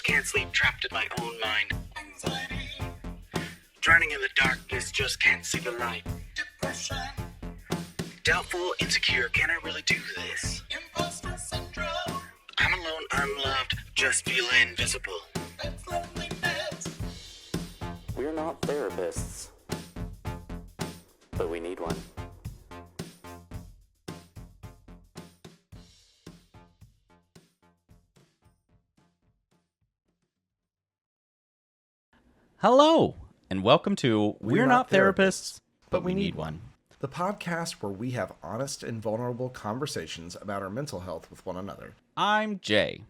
can't sleep, trapped in my own mind. Anxiety. Drowning in the darkness, just can't see the light. Depression. Doubtful, insecure, can I really do this? Imposter syndrome. I'm alone, unloved, just feel invisible. That's loneliness. We're not therapists, but we need one. Hello, and welcome to We're Not Therapists, but we need one. The podcast where we have honest and vulnerable conversations about our mental health with one another. I'm Jay.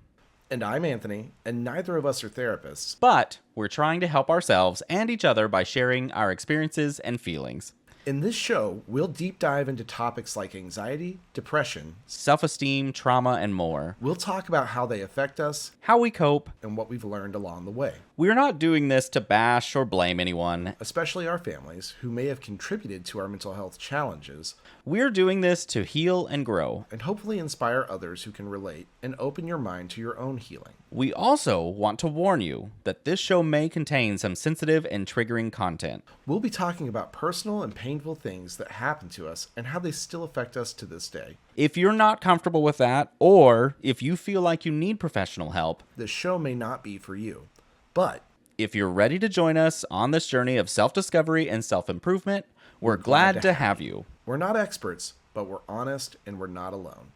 And I'm Anthony, and neither of us are therapists. But we're trying to help ourselves and each other by sharing our experiences and feelings. In this show, we'll deep dive into topics like anxiety, depression, self-esteem, trauma, and more. We'll talk about how they affect us, how we cope, and what we've learned along the way. We're not doing this to bash or blame anyone, especially our families who may have contributed to our mental health challenges. We're doing this to heal and grow, and hopefully inspire others who can relate and open your mind to your own healing. We also want to warn you that this show may contain some sensitive and triggering content. We'll be talking about personal and painful things that happen to us and how they still affect us to this day. If you're not comfortable with that, or if you feel like you need professional help, this show may not be for you. But if you're ready to join us on this journey of self-discovery and self-improvement, we're glad to have you. We're not experts, but we're honest and we're not alone.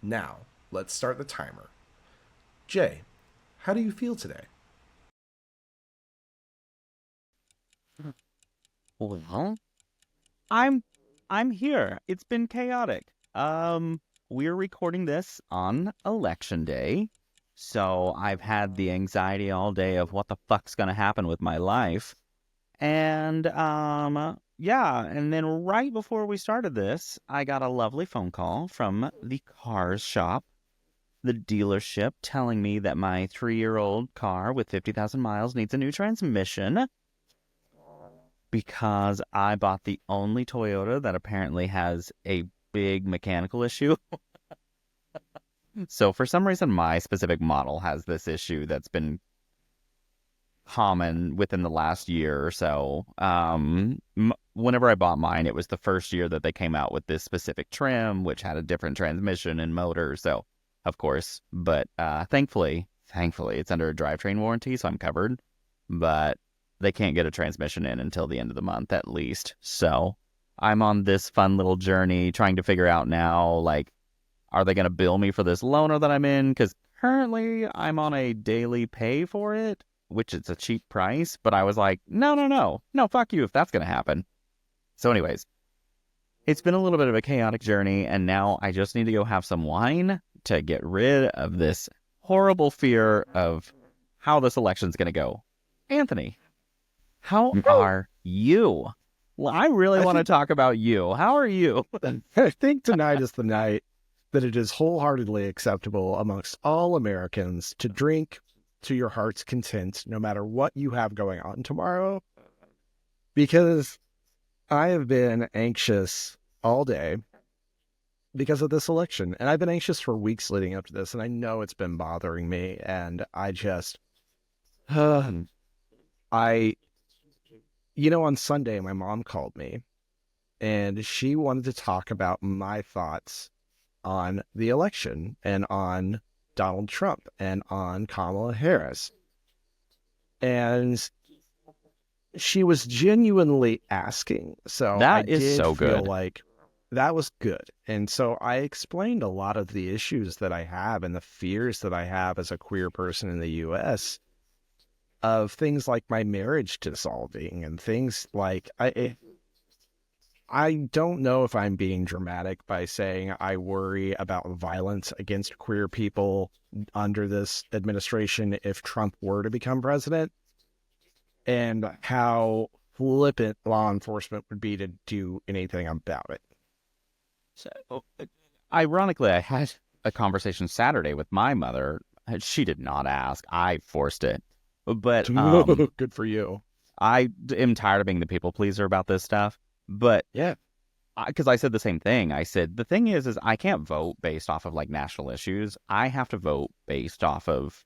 Now, let's start the timer. Jay, how do you feel today? Well, I'm here. It's been chaotic. We're recording this on election day. So I've had the anxiety all day of what the fuck's gonna happen with my life. And yeah, and then right before we started this, I got a lovely phone call from the cars shop, the dealership, telling me that my 3-year-old car with 50,000 miles needs a new transmission because I bought the only Toyota that apparently has a big mechanical issue. So for some reason, my specific model has this issue that's been common within the last year or so. Whenever I bought mine, it was the first year that they came out with this specific trim, which had a different transmission and motor. So, of course, but thankfully, it's under a drivetrain warranty, so I'm covered. But they can't get a transmission in until the end of the month, at least. So I'm on this fun little journey trying to figure out now, like, are they going to bill me for this loaner that I'm in? Because currently I'm on a daily pay for it, which is a cheap price. But I was like, no, fuck you if that's going to happen. So anyways, it's been a little bit of a chaotic journey. And now I just need to go have some wine to get rid of this horrible fear of how this election's going to go. Anthony, how are you? Well, I really want to talk about you. How are you? I think tonight is the night that it is wholeheartedly acceptable amongst all Americans to drink to your heart's content, no matter what you have going on tomorrow. Because I have been anxious all day because of this election. And I've been anxious for weeks leading up to this. And I know it's been bothering me. And I just, on Sunday, my mom called me and she wanted to talk about my thoughts on the election and on Donald Trump and on Kamala Harris. And she was genuinely asking. So that I is did so feel good. like that was good. And so I explained a lot of the issues that I have and the fears that I have as a queer person in the U.S. of things like my marriage dissolving and things like I don't know if I'm being dramatic by saying I worry about violence against queer people under this administration if Trump were to become president, and how flippant law enforcement would be to do anything about it. So, ironically, I had a conversation Saturday with my mother. She did not ask. I forced it. But good for you. I am tired of being the people pleaser about this stuff. But yeah, because I said the same thing. I said, the thing is I can't vote based off of like national issues. I have to vote based off of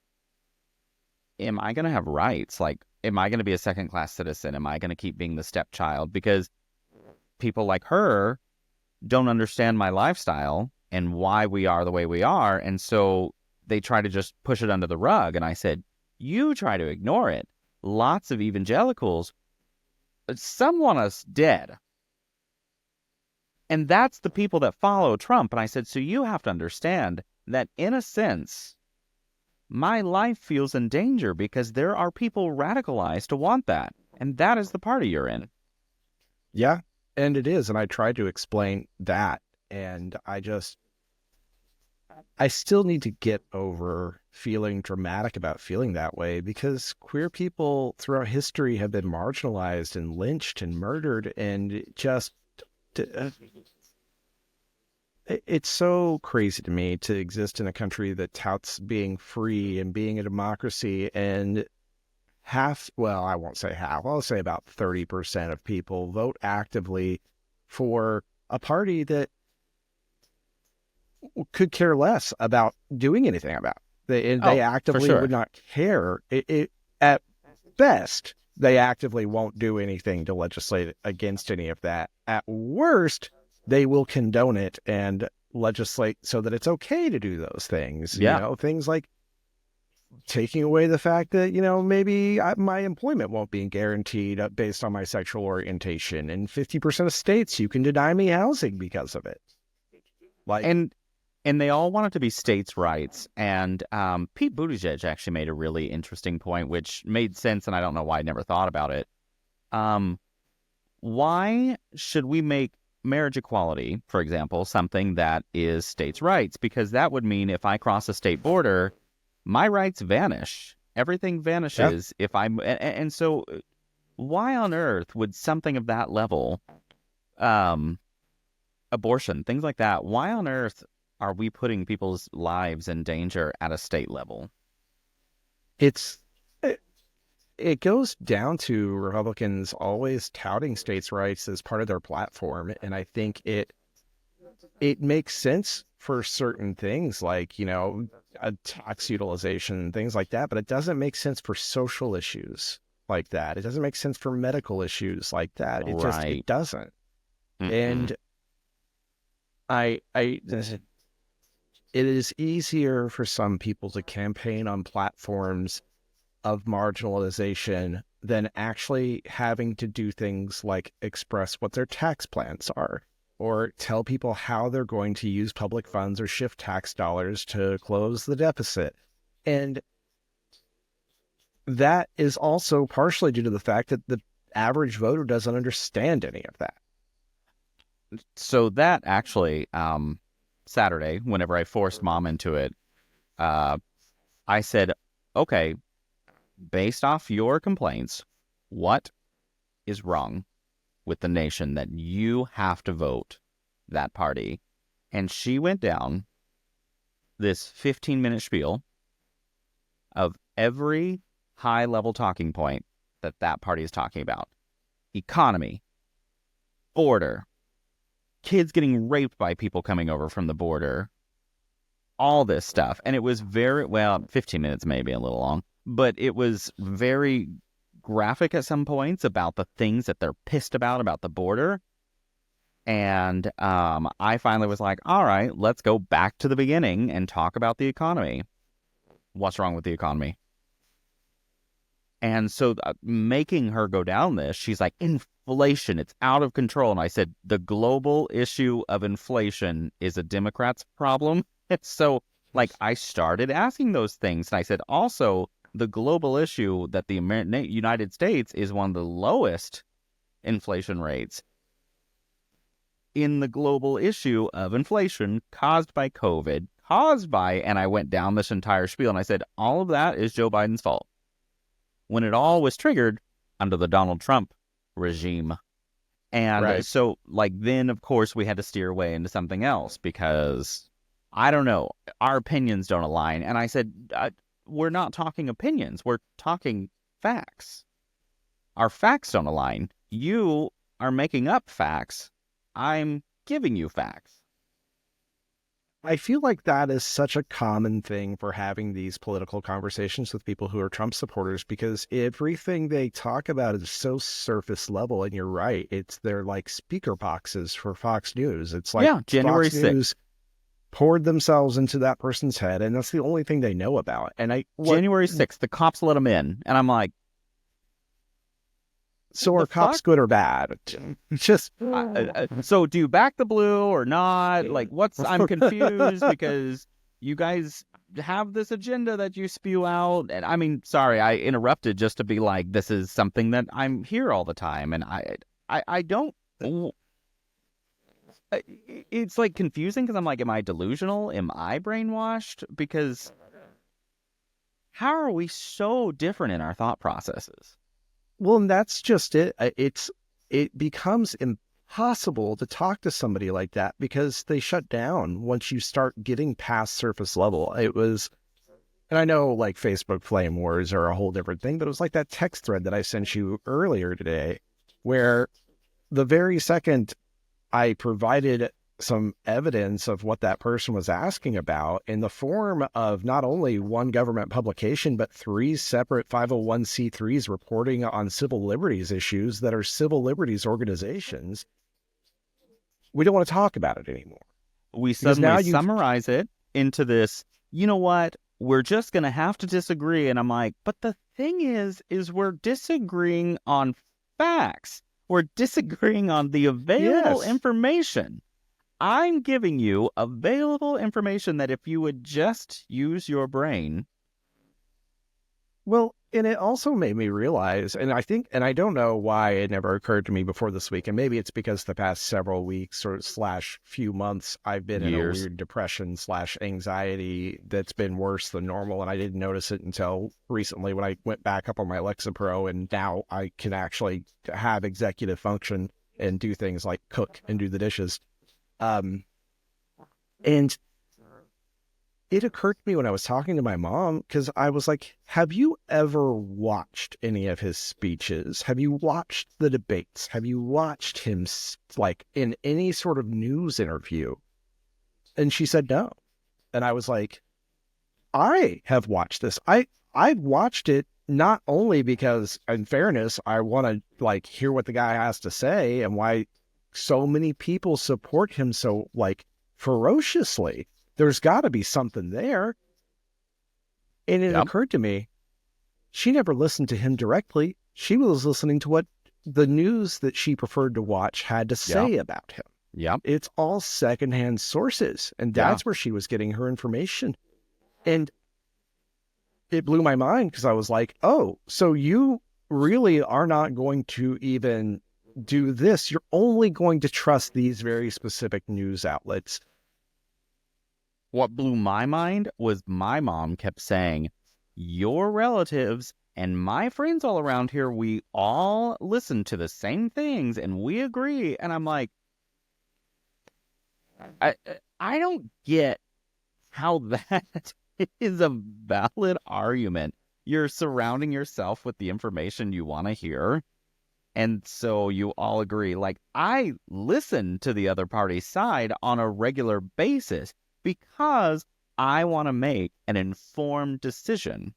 am I going to have rights? Like, am I going to be a second-class citizen? Am I going to keep being the stepchild? Because people like her don't understand my lifestyle and why we are the way we are. And so they try to just push it under the rug. And I said, you try to ignore it. Lots of evangelicals, some want us dead. And that's the people that follow Trump. And I said, so you have to understand that in a sense, my life feels in danger because there are people radicalized to want that. And that is the party you're in. Yeah, and it is. And I tried to explain that. And I still need to get over feeling dramatic about feeling that way, because queer people throughout history have been marginalized and lynched and murdered, and it's so crazy to me to exist in a country that touts being free and being a democracy, and I won't say half, I'll say about 30% of people vote actively for a party that could care less about doing anything about. They actively would not care. At best, they actively won't do anything to legislate against any of that. At worst, they will condone it and legislate so that it's okay to do those things. Yeah. Things like taking away the fact that, maybe my employment won't be guaranteed based on my sexual orientation. In 50% of states, you can deny me housing because of it. And they all want it to be states' rights. And Pete Buttigieg actually made a really interesting point, which made sense, and I don't know why I never thought about it. Why should we make marriage equality, for example, something that is states' rights? Because that would mean if I cross a state border, my rights vanish. Everything vanishes if I'm... And so why on earth would something of that level, abortion, things like that, why on earth are we putting people's lives in danger at a state level? It goes down to Republicans always touting states' rights as part of their platform. And I think it makes sense for certain things like, a tax utilization and things like that, but it doesn't make sense for social issues like that. It doesn't make sense for medical issues like that. It doesn't. And it is easier for some people to campaign on platforms of marginalization than actually having to do things like express what their tax plans are, or tell people how they're going to use public funds or shift tax dollars to close the deficit. And that is also partially due to the fact that the average voter doesn't understand any of that. So that actually, Saturday, whenever I forced Mom into it, I said, okay, based off your complaints, what is wrong with the nation that you have to vote that party? And she went down this 15-minute spiel of every high-level talking point that party is talking about. Economy, border, kids getting raped by people coming over from the border, all this stuff. And it was 15 minutes maybe a little long, but it was very graphic at some points about the things that they're pissed about the border. And I finally was like, all right, let's go back to the beginning and talk about the economy. What's wrong with the economy? And so making her go down this, she's like, inflation, it's out of control. And I said, the global issue of inflation is a Democrat's problem. So I started asking those things. And I said, also, the global issue that the United States is one of the lowest inflation rates. In the global issue of inflation caused by COVID, and I went down this entire spiel and I said, all of that is Joe Biden's fault. When it all was triggered under the Donald Trump regime. And so then of course we had to steer away into something else because I don't know, our opinions don't align. And I said, we're not talking opinions, we're talking facts. Our facts don't align. You are making up facts. I'm giving you facts. I feel like that is such a common thing for having these political conversations with people who are Trump supporters, because everything they talk about is so surface level. And you're right. They're like speaker boxes for Fox News. It's like Yeah, January Fox 6th. News poured themselves into that person's head, and that's the only thing they know about. And January 6th, the cops let them in. And I'm like, so the are cops fuck? good or bad? Just So do you back the blue or not? Like, I'm confused because you guys have this agenda that you spew out. And I mean, sorry, I interrupted just to be like, this is something that I'm here all the time. And I don't, it's like confusing because I'm like, am I delusional? Am I brainwashed? Because how are we so different in our thought processes? well, and that's just it. It becomes impossible to talk to somebody like that because they shut down once you start getting past surface level. And I know like Facebook flame wars are a whole different thing, but it was like that text thread that I sent you earlier today, where the very second I provided some evidence of what that person was asking about in the form of not only one government publication, but 3 separate 501c3s reporting on civil liberties issues that are civil liberties organizations. We don't want to talk about it anymore. We Because now suddenly summarize it into this, you know what? We're just going to have to disagree. And I'm like, but the thing is we're disagreeing on facts. We're disagreeing on the available Yes. information. I'm giving you available information that if you would just use your brain. Well, and it also made me realize, and I don't know why it never occurred to me before this week, and maybe it's because the past several weeks or / few months, I've been in a Years. weird depression / anxiety that's been worse than normal. And I didn't notice it until recently when I went back up on my Lexapro, and now I can actually have executive function and do things like cook and do the dishes. And it occurred to me when I was talking to my mom, because I was like, have you ever watched any of his speeches? Have you watched the debates? Have you watched him like in any sort of news interview? And she said no. And I was like, I have watched this. I've watched it not only because, in fairness, I want to like hear what the guy has to say and why so many people support him so like ferociously. There's got to be something there. And it occurred to me, she never listened to him directly. She was listening to what the news that she preferred to watch had to say about him. Yep. It's all secondhand sources. And that's where she was getting her information. And it blew my mind because I was like, oh, so you really are not going to even do this. You're only going to trust these very specific news outlets. What blew my mind was my mom kept saying, your relatives and my friends all around here, we all listen to the same things and we agree. And I'm like, I don't get how that is a valid argument. You're surrounding yourself with the information you want to hear. And so you all agree. Like, I listen to the other party's side on a regular basis because I want to make an informed decision.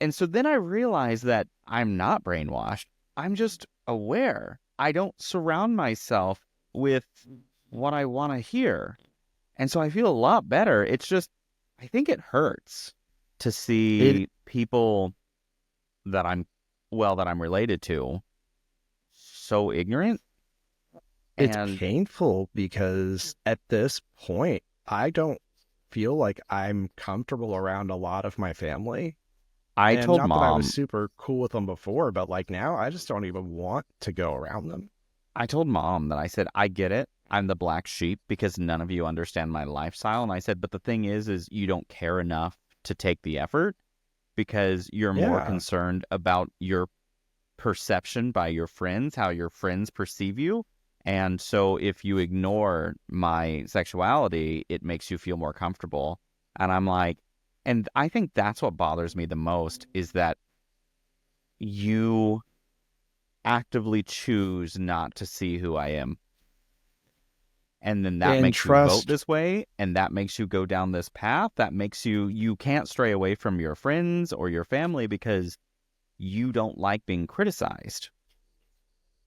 And so then I realized that I'm not brainwashed. I'm just aware. I don't surround myself with what I want to hear. And so I feel a lot better. It's just, I think it hurts to see people that I'm related to so ignorant. It's painful because at this point, I don't feel like I'm comfortable around a lot of my family. I told not Mom that I was super cool with them before, but like now I just don't even want to go around them. I told Mom that I said, I get it. I'm the black sheep because none of you understand my lifestyle. And I said, but the thing is you don't care enough to take the effort because you're more concerned about your perception by your friends, how your friends perceive you. And so if you ignore my sexuality, it makes you feel more comfortable. And I'm like, and I think that's what bothers me the most is that you actively choose not to see who I am. And then that And makes you vote trust, this way, and that makes you go down this path. That makes you can't stray away from your friends or your family because you don't like being criticized.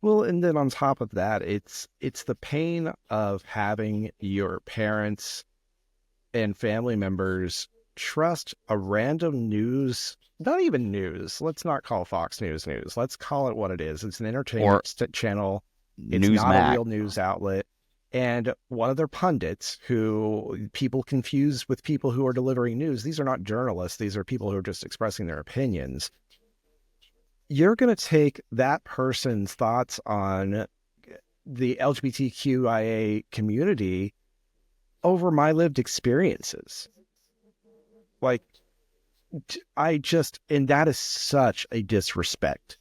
well, and then on top of that, it's the pain of having your parents and family members trust a random news, not even news. Let's not call Fox News news. Let's call it what it is. It's an Or entertainment channel. It's not a Newsmax. real news outlet. And one of their pundits, who people confuse with people who are delivering news, these are not journalists. These are people who are just expressing their opinions. You're going to take that person's thoughts on the LGBTQIA community over my lived experiences. Like, and that is such a disrespect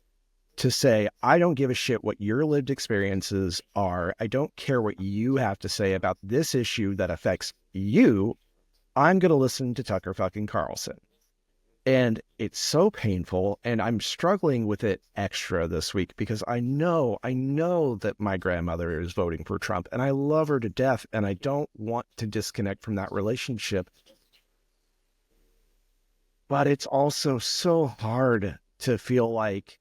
to say, I don't give a shit what your lived experiences are. I don't care what you have to say about this issue that affects you. I'm going to listen to Tucker fucking Carlson. And it's so painful, and I'm struggling with it extra this week because I know that my grandmother is voting for Trump, and I love her to death, and I don't want to disconnect from that relationship. But it's also so hard to feel like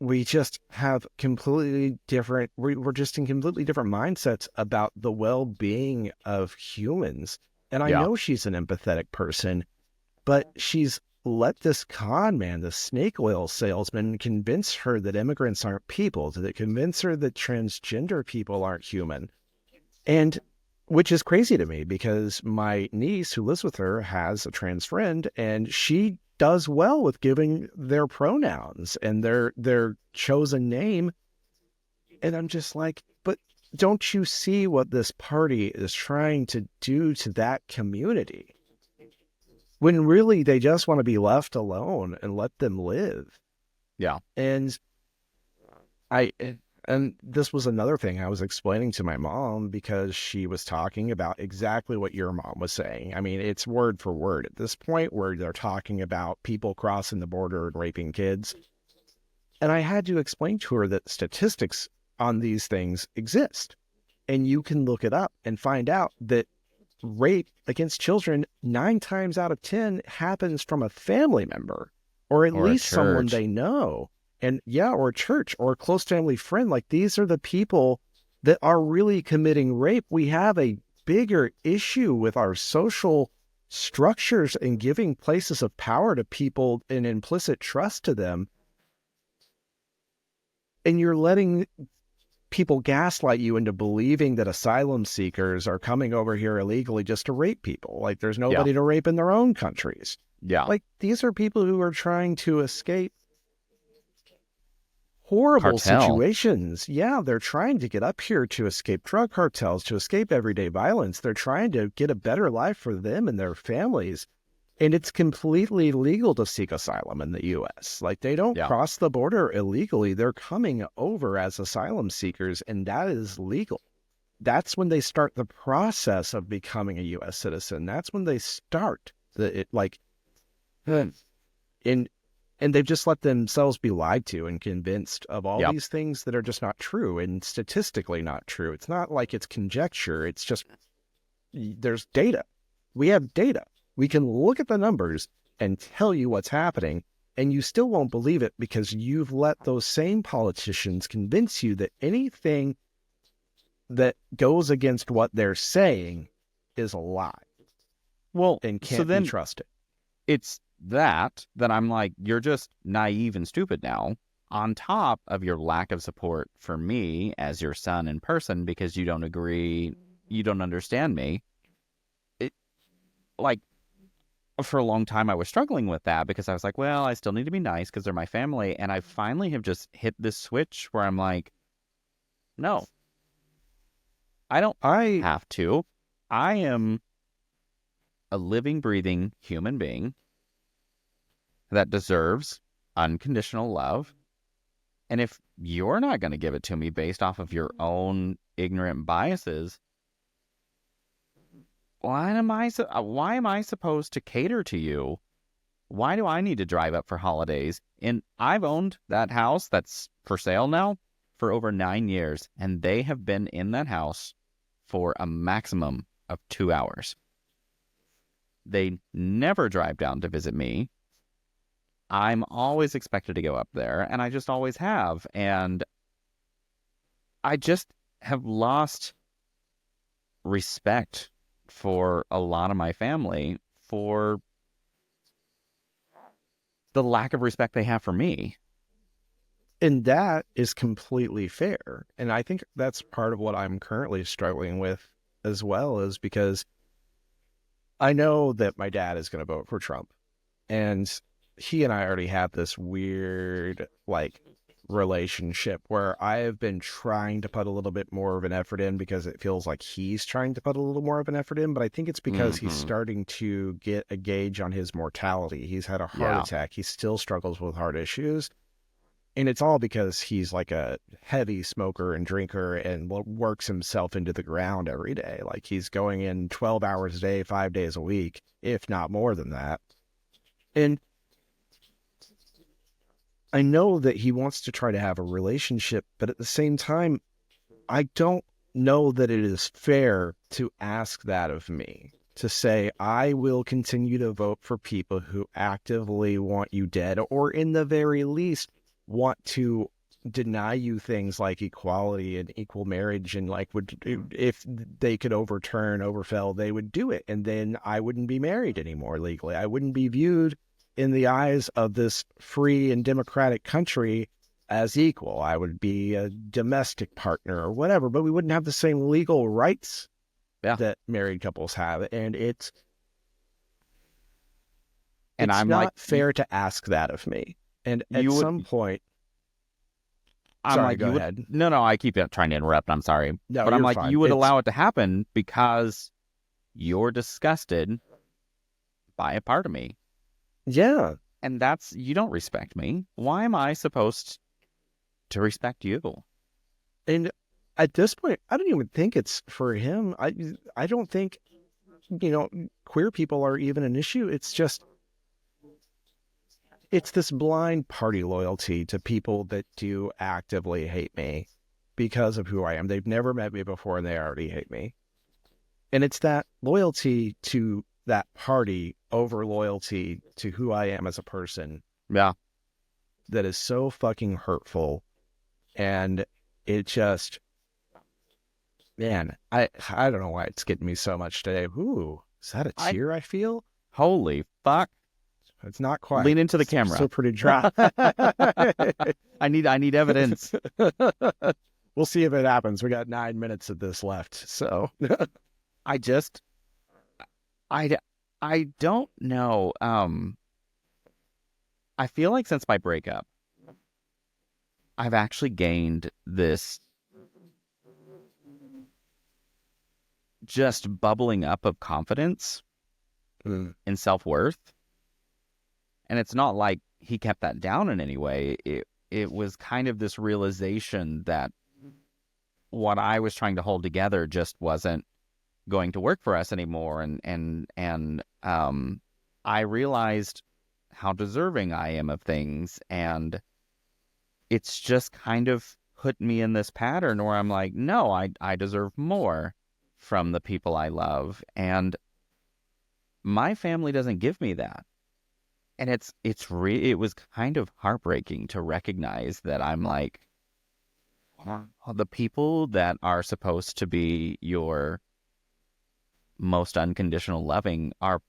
we just have completely different, we're just in completely different mindsets about the well-being of humans. And I Yeah. know she's an empathetic person, but she's let this con man, the snake oil salesman, convince her that immigrants aren't people, that convince her that transgender people aren't human. And which is crazy to me because my niece who lives with her has a trans friend, and she does well with giving their pronouns and their chosen name. And I'm just like, but don't you see what this party is trying to do to that community? When really they just want to be left alone and let them live. Yeah. And this was another thing I was explaining to my mom because she was talking about exactly what your mom was saying. I mean, it's word for word at this point where they're talking about people crossing the border and raping kids. And I had to explain to her that statistics on these things exist. And you can look it up and find out that rape against children 9 times out of 10 happens from a family member or at Or a least someone church. they know. And or a church or a close family friend. Like, these are the people that are really committing rape. We have a bigger issue with our social structures and giving places of power to people and implicit trust to them. And you're letting people gaslight you into believing that asylum seekers are coming over here illegally just to rape people. Like, there's nobody to rape in their own countries. Yeah. Like, these are people who are trying to escape horrible Cartel. situations. Yeah, they're trying to get up here to escape drug cartels, to escape everyday violence. They're trying to get a better life for them and their families. And it's completely legal to seek asylum in the U.S. Like, they don't cross the border illegally. They're coming over as asylum seekers, and that is legal. That's when they start the process of becoming a U.S. citizen. That's when they start and they've just let themselves be lied to and convinced of all these things that are just not true and statistically not true. It's not like it's conjecture. It's just, there's data. We have data. We can look at the numbers and tell you what's happening, and you still won't believe it because you've let those same politicians convince you that anything that goes against what they're saying is a lie. Well, and so can't then be trusted. It's that I'm like, you're just naive and stupid now, on top of your lack of support for me as your son in person because you don't agree, you don't understand me. Like, for a long time I was struggling with that because I was like, well, I still need to be nice because they're my family. And I finally have just hit this switch where I'm like, no, I don't have to. I am a living, breathing human being that deserves unconditional love. And if you're not going to give it to me based off of your own ignorant biases, why am I supposed to cater to you? Why do I need to drive up for holidays? And I've owned that house that's for sale now for over 9 years, and they have been in that house for a maximum of 2 hours. They never drive down to visit me. I'm always expected to go up there, and I just always have. And I just have lost respect for a lot of my family for the lack of respect they have for me. And that is completely fair. And I think that's part of what I'm currently struggling with as well, is because I know that my dad is going to vote for Trump. And he and I already have this weird, like, relationship where I have been trying to put a little bit more of an effort in because it feels like he's trying to put a little more of an effort in. But I think it's because he's starting to get a gauge on his mortality. He's had a heart attack. He still struggles with heart issues. And it's all because he's like a heavy smoker and drinker and works himself into the ground every day. Like, he's going in 12 hours a day, 5 days a week, if not more than that. And I know that he wants to try to have a relationship, but at the same time, I don't know that it is fair to ask that of me, to say, I will continue to vote for people who actively want you dead, or in the very least, want to deny you things like equality and equal marriage, and like, would, if they could overfell, they would do it. And then I wouldn't be married anymore legally. I wouldn't be viewed in the eyes of this free and democratic country as equal. I would be a domestic partner or whatever, but we wouldn't have the same legal rights that married couples have. And it's I'm not like, fair to ask that of me. And at some point, I'm sorry, like, go ahead. No, I keep trying to interrupt. I'm sorry. No, but I'm you're like, fine. you would allow it to happen because you're disgusted by a part of me. Yeah. And you don't respect me. Why am I supposed to respect you? And at this point, I don't even think it's for him. I don't think, queer people are even an issue. It's just, it's this blind party loyalty to people that do actively hate me because of who I am. They've never met me before and they already hate me. And it's that loyalty to that party over loyalty to who I am as a person. Yeah. That is so fucking hurtful. And it just, man, I don't know why it's getting me so much today. Ooh, is that a tear I feel? Holy fuck. It's not quite. Lean into the camera. Still pretty dry. I need evidence. We'll see if it happens. We got 9 minutes of this left. So I don't know. I feel like since my breakup, I've actually gained this just bubbling up of confidence and self-worth. And it's not like he kept that down in any way. It was kind of this realization that what I was trying to hold together just wasn't going to work for us anymore. And I realized how deserving I am of things. And it's just kind of put me in this pattern where I'm like, no, I deserve more from the people I love. And my family doesn't give me that. And it was kind of heartbreaking to recognize that I'm like, the people that are supposed to be your most unconditional loving are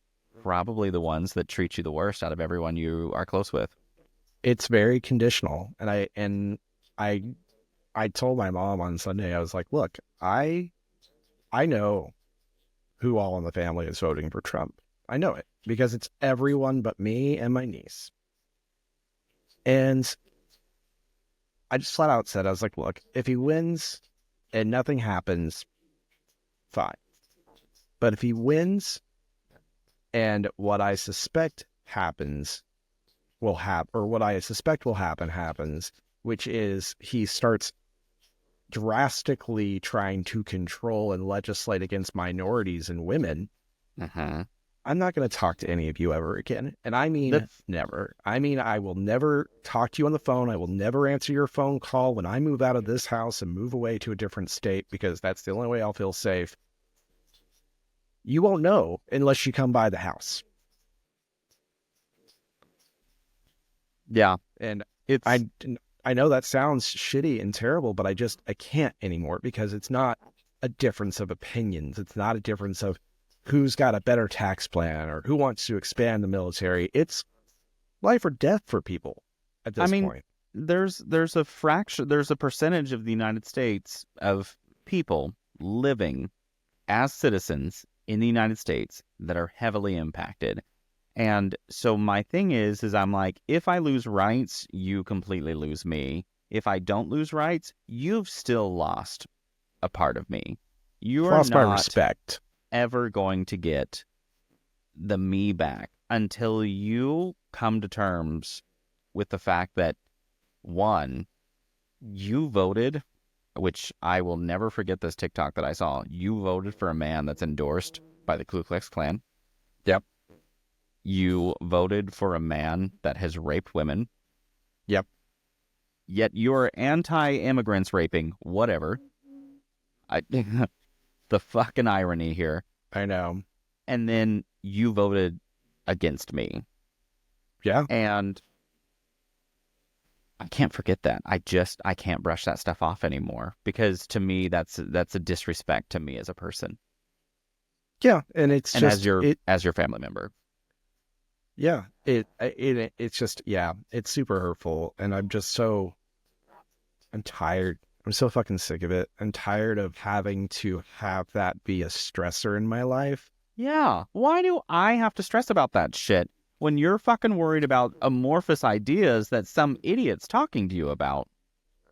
probably the ones that treat you the worst out of everyone you are close with. It's very conditional. And I told my mom on Sunday, I was like, look, I know who all in the family is voting for Trump. I know it because it's everyone but me and my niece. And I just flat out said, I was like, look, if he wins and nothing happens, fine. But if he wins and what I suspect happens will happen, or what I suspect will happen happens, which is he starts drastically trying to control and legislate against minorities and women, I'm not going to talk to any of you ever again. And I mean, never. I mean, I will never talk to you on the phone. I will never answer your phone call when I move out of this house and move away to a different state, because that's the only way I'll feel safe. You won't know unless you come by the house. Yeah. And It's, I know that sounds shitty and terrible, but I can't anymore, because it's not a difference of opinions. It's not a difference of who's got a better tax plan or who wants to expand the military. It's life or death for people at this point. there's a percentage of the United States of people living as citizens in the United States that are heavily impacted. And so my thing is I'm like, if I lose rights, you completely lose me. If I don't lose rights, you've still lost a part of me. You are Lost my not respect. ever going to get the me back until you come to terms with the fact that, one, you voted, which I will never forget this TikTok that I saw. You voted for a man that's endorsed by the Ku Klux Klan. Yep. You voted for a man that has raped women. Yep. Yet you're anti-immigrants raping, whatever. The fucking irony here. I know. And then you voted against me. Yeah. And I can't forget that. I can't brush that stuff off anymore, because to me that's a disrespect to me as a person Yeah. And it's and just as your family member. Yeah, it's just, yeah, it's super hurtful. And I'm tired. I'm so fucking sick of it. I'm tired of having to have that be a stressor in my life. Yeah. Why do I have to stress about that shit when you're fucking worried about amorphous ideas that some idiot's talking to you about?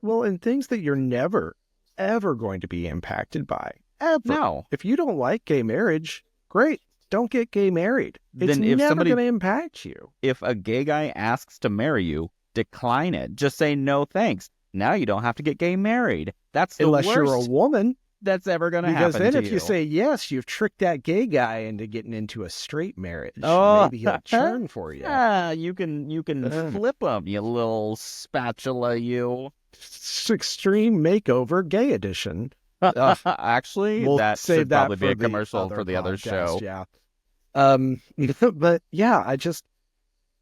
Well, and things that you're never, ever going to be impacted by. Ever. No. If you don't like gay marriage, great. Don't get gay married. It's Then if never somebody- going to impact you. If a gay guy asks to marry you, decline it. Just say no thanks. Now you don't have to get gay married. That's the Unless worst you're a woman. that's ever going to Because happen then to if you say yes, you've tricked that gay guy into getting into a straight marriage. Oh. Maybe he'll churn for you. You can flip them, you little spatula, you. Extreme Makeover Gay Edition. Actually, We'll that save should that probably be for a the commercial for the other podcast, show. Yeah. But yeah,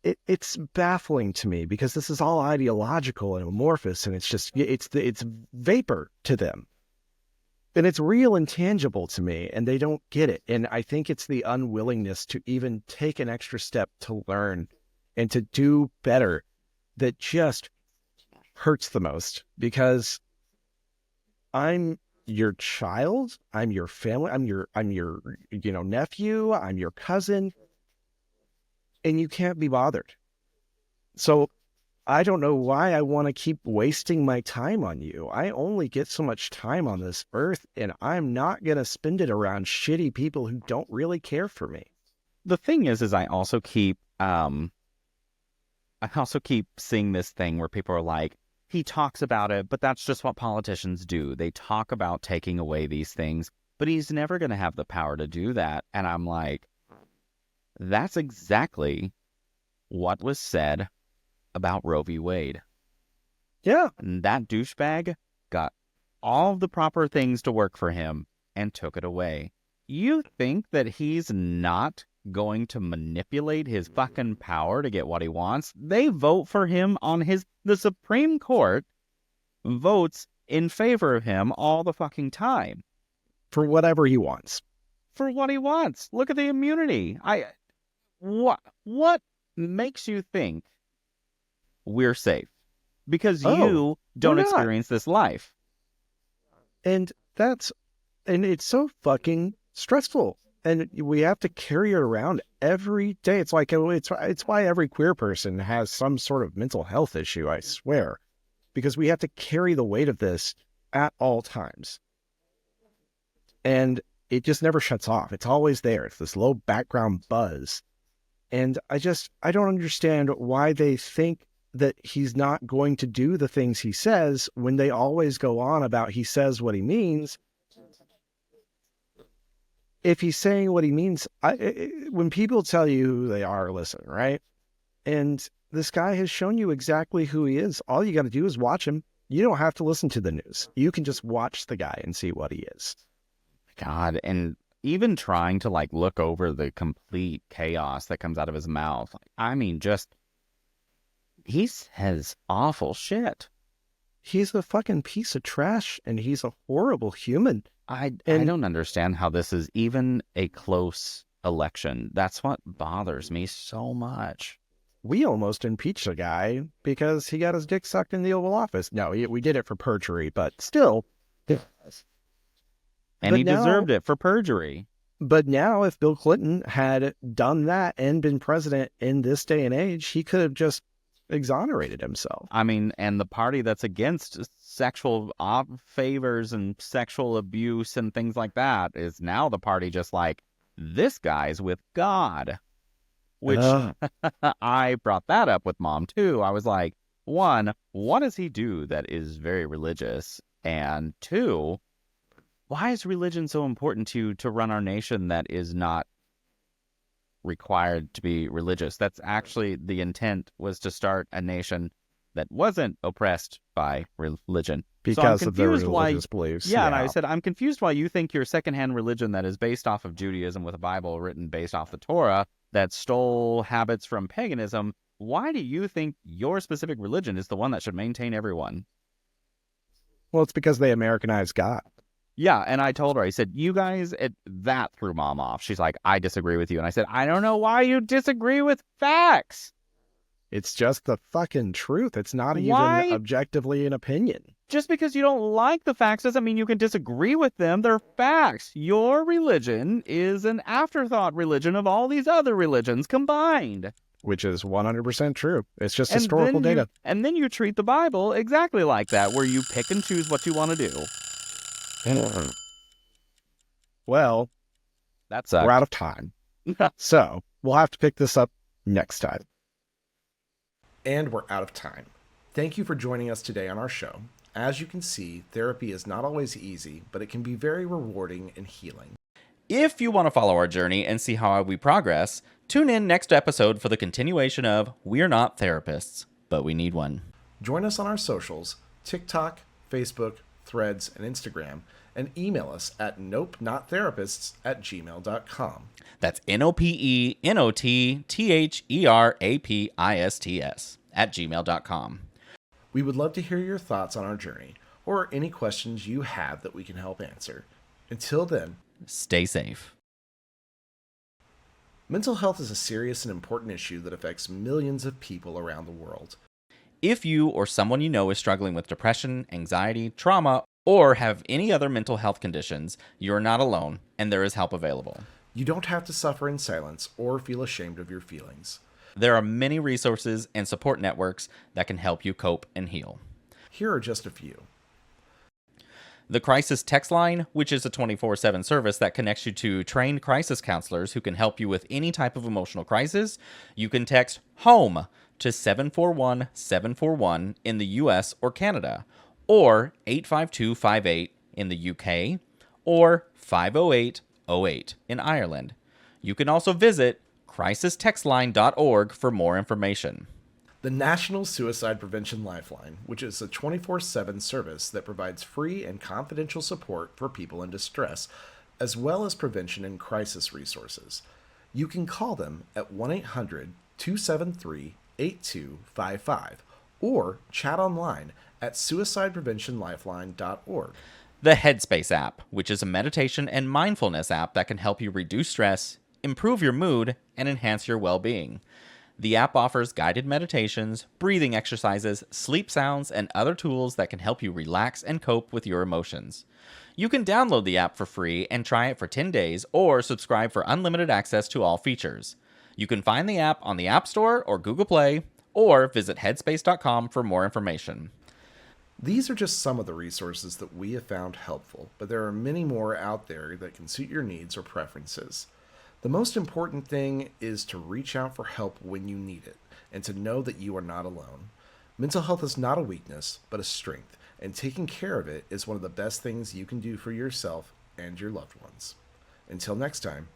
it's baffling to me, because this is all ideological and amorphous, and it's vapor to them. And it's real and tangible to me, and they don't get it. And I think it's the unwillingness to even take an extra step to learn and to do better that just hurts the most, because I'm your child, I'm your family, I'm your nephew, I'm your cousin, and you can't be bothered. So I don't know why I want to keep wasting my time on you. I only get so much time on this earth, and I'm not going to spend it around shitty people who don't really care for me. The thing is I also keep seeing this thing where people are like, he talks about it, but that's just what politicians do. They talk about taking away these things, but he's never going to have the power to do that. And I'm like, that's exactly what was said about Roe v. Wade. Yeah. And that douchebag got all the proper things to work for him and took it away. You think that he's not going to manipulate his fucking power to get what he wants? They vote for him on the Supreme Court votes in favor of him all the fucking time. For whatever he wants. For what he wants. Look at the immunity. What makes you think we're safe? Because you don't experience this life. And it's so fucking stressful. And we have to carry it around every day. It's like, it's why every queer person has some sort of mental health issue, I swear. Because we have to carry the weight of this at all times. And it just never shuts off. It's always there. It's this low background buzz. And I don't understand why they think that he's not going to do the things he says when they always go on about he says what he means. if he's saying what he means, when people tell you who they are, listen, right? And this guy has shown you exactly who he is. All you got to do is watch him. You don't have to listen to the news. You can just watch the guy and see what he is. God, and even trying to like look over the complete chaos that comes out of his mouth. I mean, just he says awful shit. He's a fucking piece of trash, and he's a horrible human. I don't understand how this is even a close election. That's what bothers me so much. We almost impeached a guy because he got his dick sucked in the Oval Office. No, we did it for perjury, but still. And But he now- deserved it for perjury. But now, if Bill Clinton had done that and been president in this day and age, he could have just exonerated himself. I mean, and the party that's against sexual favors and sexual abuse and things like that is now the party just like, this guy's with God. Which I brought that up with Mom, too. I was like, one, what does he do that is very religious? And two, why is religion so important to run our nation that is not required to be religious? That's actually the intent, was to start a nation that wasn't oppressed by religion. Because so of their confused religious beliefs. Yeah, and I said, I'm confused why you think your secondhand religion that is based off of Judaism with a Bible written based off the Torah that stole habits from paganism, why do you think your specific religion is the one that should maintain everyone? Well, it's because they Americanized God. Yeah, and I told her, I said, you guys, that threw Mom off. She's like, I disagree with you. And I said, I don't know why you disagree with facts. It's just the fucking truth. It's not Why? even objectively an opinion. Just because you don't like the facts doesn't mean you can disagree with them. They're facts. Your religion is an afterthought religion of all these other religions combined. Which is 100% true. It's just historical data. And then you treat the Bible exactly like that, where you pick and choose what you want to do. Well, That sucks. we're out of time. So we'll have to pick this up next time. And we're out of time. Thank you for joining us today on our show. As you can see, therapy is not always easy, but it can be very rewarding and healing. If you want to follow our journey and see how we progress, tune in next episode for the continuation of We're Not Therapists, but We Need One. Join us on our socials, TikTok, Facebook, Threads, and Instagram, and email us at nopenotttherapists@gmail.com. That's NOPENOTTHERAPISTS We would love to hear your thoughts on our journey, or any questions you have that we can help answer. Until then, Stay safe. mental health is a serious and important issue that affects millions of people around the world. If you or someone you know is struggling with depression, anxiety, trauma, or have any other mental health conditions, you're not alone, and there is help available. You don't have to suffer in silence or feel ashamed of your feelings. There are many resources and support networks that can help you cope and heal. Here are just a few. The Crisis Text Line, which is a 24/7 service that connects you to trained crisis counselors who can help you with any type of emotional crisis. You can text HOME to 741-741 in the US or Canada, or 85258 in the UK, or 50808 in Ireland. You can also visit crisistextline.org for more information. The National Suicide Prevention Lifeline, which is a 24/7 service that provides free and confidential support for people in distress, as well as prevention and crisis resources. You can call them at 1-800-273-8255 or chat online at suicidepreventionlifeline.org. The Headspace app, which is a meditation and mindfulness app that can help you reduce stress, improve your mood, and enhance your well-being. The app offers guided meditations, breathing exercises, sleep sounds, and other tools that can help you relax and cope with your emotions. You can download the app for free and try it for 10 days or subscribe for unlimited access to all features. You can find the app on the App Store or Google Play, or visit headspace.com for more information. These are just some of the resources that we have found helpful, but there are many more out there that can suit your needs or preferences. The most important thing is to reach out for help when you need it, and to know that you are not alone. Mental health is not a weakness, but a strength, and taking care of it is one of the best things you can do for yourself and your loved ones. Until next time,